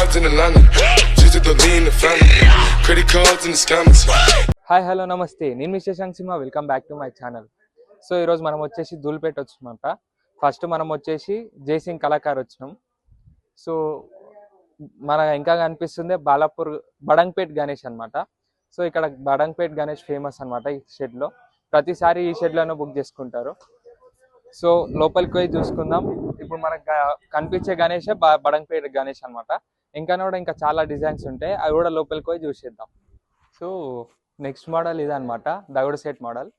broads in Atlanta. Just to throw me in the family. Credit cards in the scammers. Hi hello నమస్తే, నేను మీ Shashank Simha. Welcome back to my channel. So ఈరోజు మనం వచ్చేసి Dhoolpet వచ్చినామంట. First మనం వచ్చేసి జైసింగ్ కళాకార్ వచ్చినాం. సో మన ఇంకా కనిపిస్తుంది బాలాపూర్ బడంగ్పేట్ గణేష్ అనమాట. సో ఇక్కడ బడంగ్పేట్ గణేష్ ఫేమస్ అనమాట. ఈ షెడ్లో ప్రతిసారి ఈ షెడ్లోనే బుక్ చేసుకుంటారు. సో లోపలికి పోయి చూసుకుందాం. ఇప్పుడు మనకు కనిపించే గణేషే బడంగ్పేట్ గణేష్ అనమాట. ఇంకా చాలా డిజైన్స్ ఉంటాయి, అవి కూడా లోపలికి పోయి చూసేద్దాం. సో నెక్స్ట్ మోడల్ ఇదనమాట, దగుడు సెట్ మోడల్.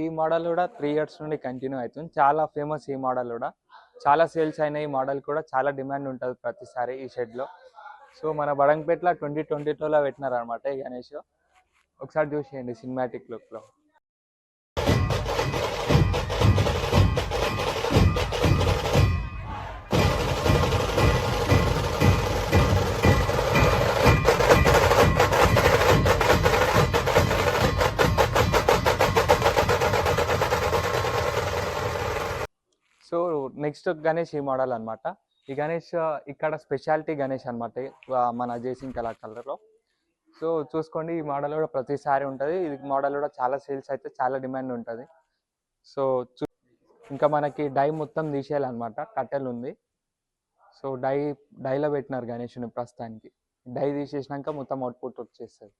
ఈ మోడల్ కూడా 3 years నుండి కంటిన్యూ అవుతుంది. చాలా ఫేమస్ ఈ మోడల్ కూడా, చాలా సేల్స్ అయినాయి. ఈ మోడల్ కూడా చాలా డిమాండ్ ఉంటుంది ప్రతిసారి ఈ షెడ్లో. సో మన బడంగ్పేటలో 2022లో పెట్టినారు అనమాట ఈ గణేష్. ఒకసారి చూసేయండి సినిమాటిక్ లుక్లో. సో నెక్స్ట్ గణేష్ ఈ మోడల్ అనమాట. ఈ గణేష్ ఇక్కడ స్పెషాలిటీ గణేష్ అనమాట మన జైసింగ్ కళాకారులో. సో చూసుకోండి, ఈ మోడల్ కూడా ప్రతిసారి ఉంటుంది. ఈ మోడల్ కూడా చాలా సేల్స్ అయితే చాలా డిమాండ్ ఉంటుంది. సో ఇంకా మనకి డై మొత్తం తీసేయాలన్నమాట, కట్టెలు ఉంది. సో డైలో పెట్టినారు గణేష్ని ప్రస్తుతానికి. డై తీసేసినాక మొత్తం అవుట్పుట్ వచ్చేస్తుంది.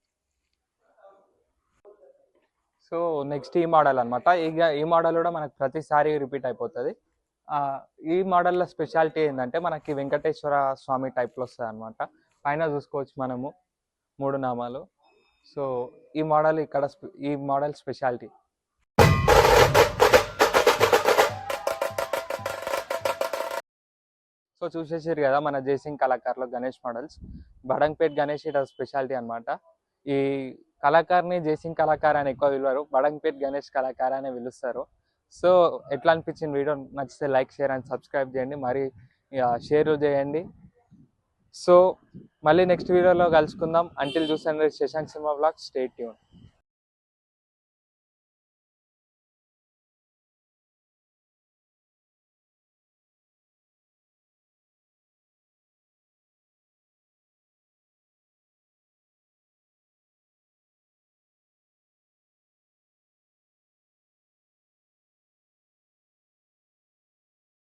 సో నెక్స్ట్ ఈ మోడల్ అనమాట. ఈ మోడల్ కూడా మనకు ప్రతిసారి రిపీట్ అయిపోతుంది. ఈ మోడల్లో స్పెషాలిటీ ఏంటంటే మనకి వెంకటేశ్వర స్వామి టైప్లో వస్తుంది అనమాట. పైన చూసుకోవచ్చు మనము 3 నామాలు. సో ఈ మోడల్ ఈ మోడల్ స్పెషాలిటీ. సో చూసేసారు కదా మన జైసింగ్ కళాకారులో గణేష్ మోడల్స్. బడంగ్పేట్ గణేష్ ఇట స్పెషాలిటీ అనమాట. ఈ కళాకారుని జైసింగ్ కళాకారు అని ఎక్కువ పిలువారు, బడంగ్పేట్ గణేష్ కళాకారు అని పిలుస్తారు. సో ఎట్లా అనిపించింది వీడియో? నచ్చితే లైక్, షేర్ అండ్ సబ్స్క్రైబ్ చేయండి, మరి షేర్ చేయండి. సో మళ్ళీ నెక్స్ట్ వీడియోలో కలుసుకుందాం. అంటిల్ చూసండి శశాంక్ సింహ వ్లాగ్స్. Stay tune.